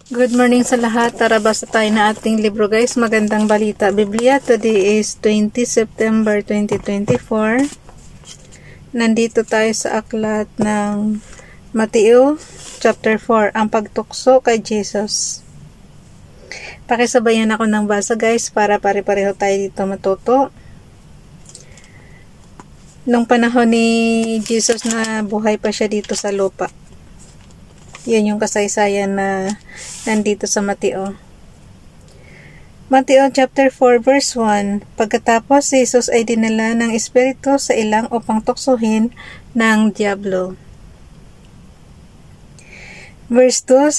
Good morning sa lahat. Tara basa tayo na ating libro guys. Magandang balita. Biblia. Today is 20 September 2024. Nandito tayo sa aklat ng Mateo chapter 4. Ang pagtukso kay Jesus. Pakisabayan ako ng basa guys para pare-pareho tayo dito matuto. Nung panahon ni Jesus na buhay pa siya dito sa lupa. Yan yung kasaysayan na nandito sa Mateo. Mateo chapter 4 verse 1. Pagkatapos si Jesus ay dinala ng Espiritu sa ilang upang tuksohin ng diablo. Verse 2.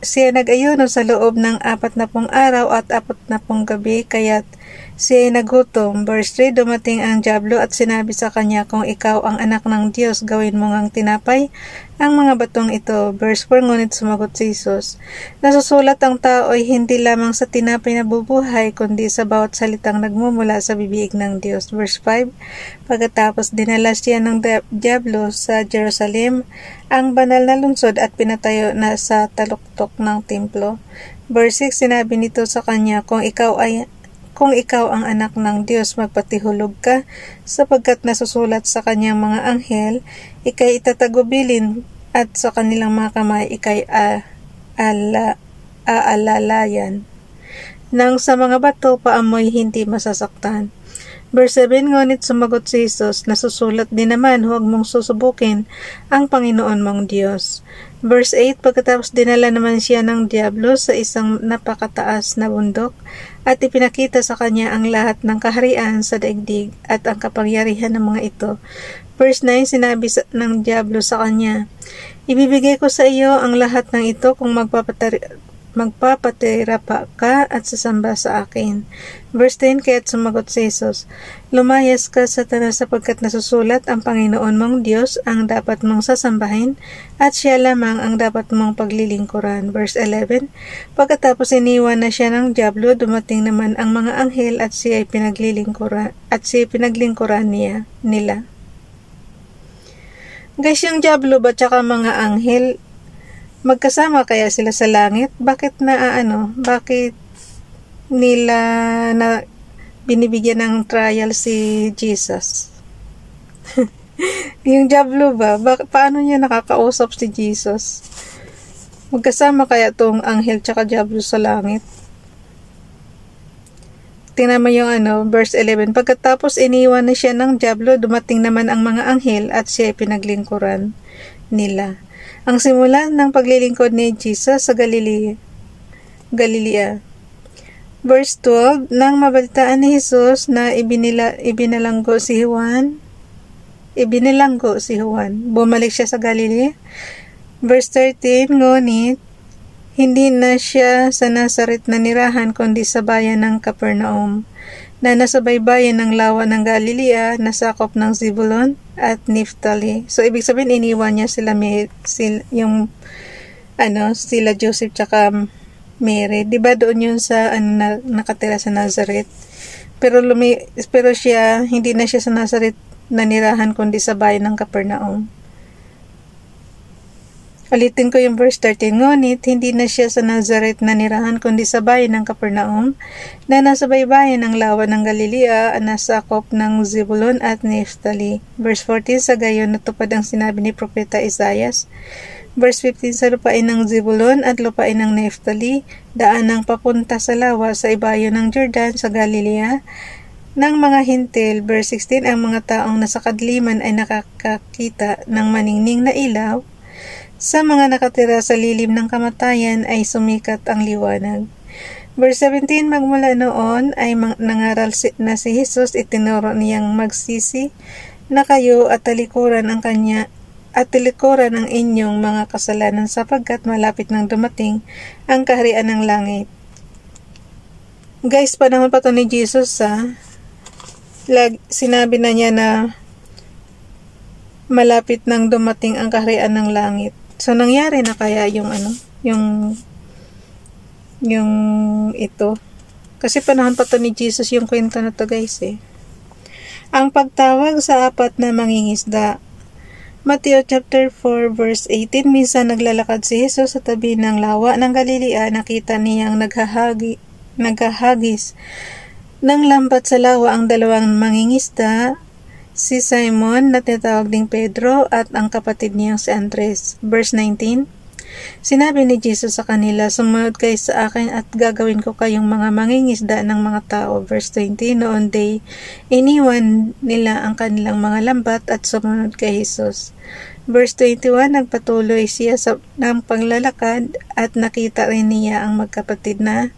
Siya nag-ayuno sa loob ng 40 araw at 40 gabi, kaya't siya ay nagutom. Verse 3. Dumating ang diablo at sinabi sa kanya, kung ikaw ang anak ng Diyos, gawin mo ngang tinapay ang mga batong ito. Verse 4. Ngunit sumagot si Jesus, nasusulat ang tao ay hindi lamang sa tinapay na bubuhay, kundi sa bawat salitang nagmumula sa bibig ng Diyos. Verse 5. Pagkatapos dinala siya ng diablo sa Jerusalem, ang banal na lungsod, at pinatayo na sa taluktok ng templo. Verse 6. Sinabi nito sa kanya, kung ikaw ang anak ng Diyos, magpatihulog ka, sapagkat nasusulat sa kanyang mga anghel, ikay itatagubilin, at sa kanilang mga kamay ikay aalalayan. Nang sa mga bato paamoy hindi masasaktan. Verse 7. Ngunit sumagot si Jesus, nasusulat din naman, huwag mong susubukin ang Panginoon mong Diyos. Verse 8. Pagkatapos dinala naman siya ng diablo sa isang napakataas na bundok, at ipinakita sa kanya ang lahat ng kaharian sa daigdig at ang kapangyarihan ng mga ito. Verse 9. Sinabi ng diablo sa kanya, ibibigay ko sa iyo ang lahat ng ito kung magpapatira pa ka at sasamba sa akin. Verse 10. Kaya't sumagot si Jesus, lumayas ka, Satanas, sapagkat nasusulat, ang Panginoon mong Diyos ang dapat mong sasambahin, at siya lamang ang dapat mong paglilingkuran. Verse 11. Pagkatapos iniwan na siya ng diablo, dumating naman ang mga anghel at siya pinaglingkuran nila. Guys, yung diablo ba tsaka mga anghel, magkasama kaya sila sa langit? Bakit nila na binibigyan ng trial si Jesus? Yung diablo ba? Paano niya nakakausap si Jesus? Magkasama kaya tong anghel tsaka diablo sa langit? Tingnan mo yung verse 11. Pagkatapos iniwan na siya ng diablo, dumating naman ang mga anghel at siya pinaglingkuran nila. Ang simula ng paglilingkod ni Jesus sa Galilea. Verse 12. Nang mabalitaan ni Jesus na ibinalanggo si Juan, bumalik siya sa Galilea. Verse 13. Ngunit hindi na siya sa Nazaret na nirahan, kundi sa bayan ng Capernaum, na nasa baybayin ng lawa ng Galilea, na sakop ng Zebulon at Naphtali. So, ibig sabihin, iniwan niya sila Joseph tsaka Mary. Diba doon yun sa nakatira sa Nazareth? Pero siya, hindi na siya sa Nazareth na nirahan, kundi sa bayan ng Capernaum. Ulitin ko yung verse 13. Ngunit hindi na siya sa Nazareth na nirahan, kundi sa bayan ng Capernaum, na nasa baybayin ng lawa ng Galilea, na sakop ng Zebulon at Naphtali. Verse 14. Sa gayon natupad ang sinabi ni Propeta Isaias. Verse 15. Sa lupain ng Zebulon at lupain ng Naphtali, daan ng papunta sa lawa sa ibayo ng Jordan sa Galilea ng mga hintil. Verse 16. Ang mga taong nasa kadiliman ay nakakakita ng maningning na ilaw. Sa mga nakatira sa lilim ng kamatayan ay sumikat ang liwanag. Verse 17. Magmula noon ay nangaral na si Jesus, itinuro niyang magsisi na kayo at talikuran ang inyong mga kasalanan, sapagkat malapit nang dumating ang kaharian ng langit. Guys, panahon pa to ni Jesus sinabi na niya na malapit nang dumating ang kaharian ng langit. So, nangyari na kaya yung ito. Kasi panahon pa to ni Jesus yung kwento na to guys eh. Ang pagtawag sa 4 na mangingisda. Matthew chapter 4 verse 18, minsan naglalakad si Jesus sa tabi ng lawa ng Galilea, nakita niyang naghahagis ng lambat sa lawa ang dalawang mangingisda, si Simon na tinatawag ding Pedro at ang kapatid niyang si Andres. Verse 19, sinabi ni Jesus sa kanila, sumunod kayo sa akin at gagawin ko kayong mga mangingisda ng mga tao. Verse 20, noon day, iniwan nila ang kanilang mga lambat at sumunod kay Jesus. Verse 21, nagpatuloy siya ng paglalakad at nakita rin niya ang magkapatid na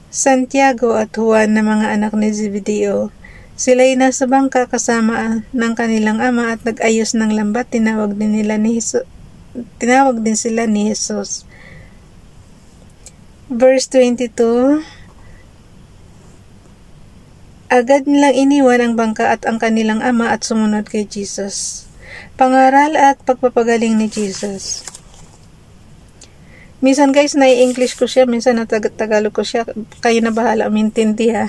Santiago at Juan na mga anak ni Zebedeo. Sila'y nasa bangka kasama ng kanilang ama at nag-ayos ng lambat. Tinawag din sila ni Jesus. Verse 22, agad nilang iniwan ang bangka at ang kanilang ama at sumunod kay Jesus. Pangaral at pagpapagaling ni Jesus. Minsan guys, nai-English ko siya, minsan natag-Tagalog ko siya. Kayo na bahala umintindi ha.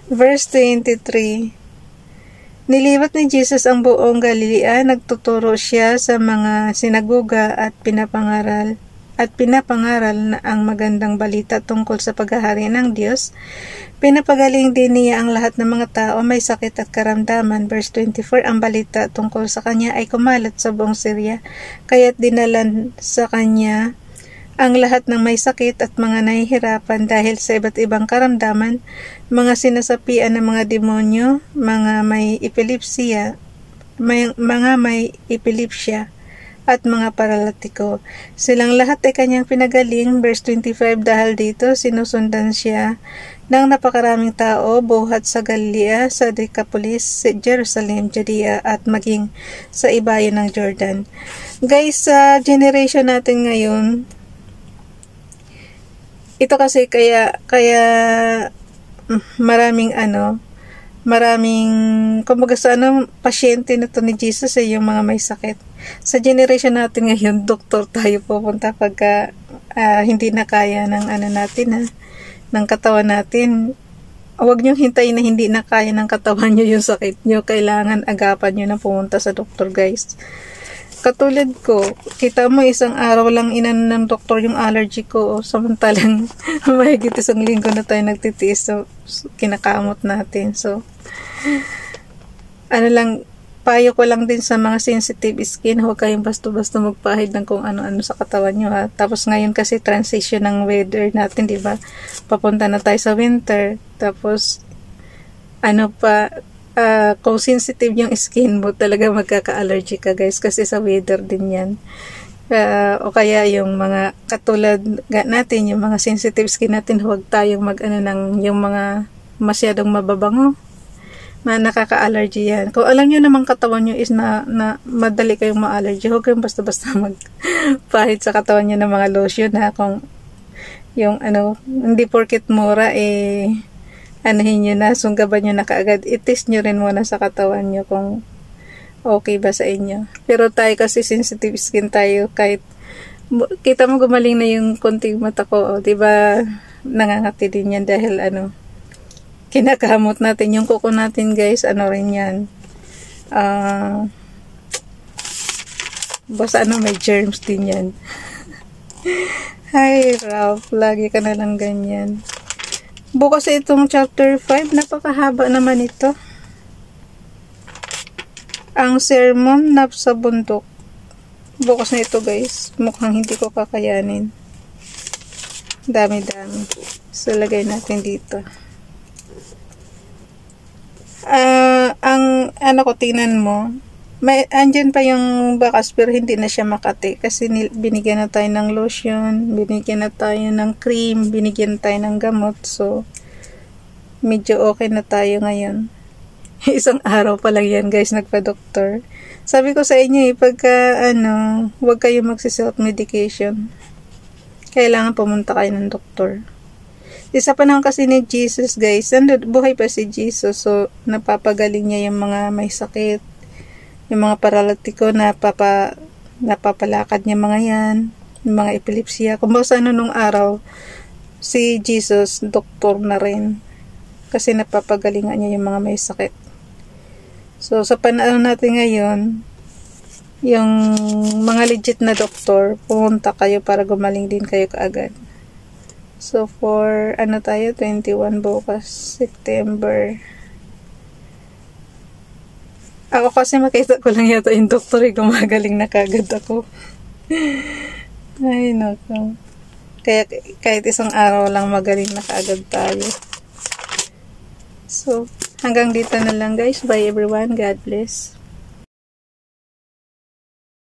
Verse 23, nilibat ni Jesus ang buong Galilea, nagtuturo siya sa mga sinagoga at pinapangaral na ang magandang balita tungkol sa paghahari ng Diyos. Pinapagaling din niya ang lahat ng mga tao may sakit at karamdaman. Verse 24, ang balita tungkol sa kanya ay kumalat sa buong Syria, kaya't dinalan sa kanya ang lahat ng may sakit at mga nahihirapan dahil sa iba't ibang karamdaman, mga sinasapian ng mga demonyo, mga may epilepsya, at mga paralatiko. Silang lahat ay kanyang pinagaling. Verse 25, dahil dito sinusundan siya ng napakaraming tao buhat sa Galilea, sa Decapolis, sa Jerusalem, Judea at maging sa ibayan ng Jordan. Guys, sa generation natin ngayon, ito kasi kaya maraming kumbaga sa pasyente na to ni Jesus ay yung mga may sakit. Sa generation natin ngayon, doktor tayo pupunta pagka hindi na kaya ng ng katawan natin. Huwag niyong hintayin na hindi na kaya ng katawan niyo yung sakit niyo. Kailangan agapan niyo na pumunta sa doktor, guys. Katulad ko, kita mo isang araw lang ng doktor yung allergy ko, samantalang mahigit isang linggo na tayo nagtitiis, so kinakamot natin. So, payo ko lang din sa mga sensitive skin, huwag kayong basta-basta magpahid ng kung ano-ano sa katawan nyo ha. Tapos ngayon kasi transition ng weather natin, di ba? Papunta na tayo sa winter, tapos kung sensitive yung skin mo, talaga magkaka-allergy ka guys, kasi sa weather din yan. O kaya yung mga katulad natin, yung mga sensitive skin natin, huwag tayong yung mga masyadong mababango na nakaka-allergy yan. Kung alam nyo naman katawan nyo is na madali kayong ma-allergy, huwag kayong basta-basta magpahid sa katawan nyo ng mga lotion ha. Kung yung hindi porket mura anuhin nyo na, sunggaban nyo na kaagad, i-test nyo rin muna sa katawan nyo kung okay ba sa inyo. Pero tayo kasi sensitive skin tayo, kahit kita mo gumaling na yung konting mata ko, diba nangangati din yan dahil kinakamot natin yung kuko natin guys, rin yan, basta may germs din yan. Hi Ralph, lagi ka na lang ganyan. Bukas itong chapter 5, napakahaba naman ito. Ang sermon na sa bundok. Bukas na ito guys, mukhang hindi ko kakayanin. Dami-dami. So, lagay natin dito. Ang tingnan mo, andyan pa yung bakas pero hindi na siya makati kasi binigyan na tayo ng lotion, binigyan na tayo ng cream, binigyan tayo ng gamot, so medyo okay na tayo ngayon. Isang araw pa lang yan guys, nagpa-doktor. Sabi ko sa inyo pagka huwag kayo magsi-self medication, kailangan pumunta kayo ng doktor. Isa pa naman kasi ni Jesus guys, buhay pa si Jesus, so napapagaling niya yung mga may sakit, yung mga paralatiko na napapalakad niya mga yan, yung mga epilepsya. Kung ba sa nung araw, si Jesus, doktor na rin. Kasi napapagalingan niya yung mga may sakit. So, sa panahon natin ngayon, yung mga legit na doktor, pumunta kayo para gumaling din kayo kaagad. So, for, ano tayo, 21 bukas, September. Ako kasi makita ko lang yata yung doktor, gumagaling na kaagad ako. Ay, naku. Kaya, kahit isang araw lang magaling na kaagad tayo. So, hanggang dito na lang guys. Bye everyone. God bless.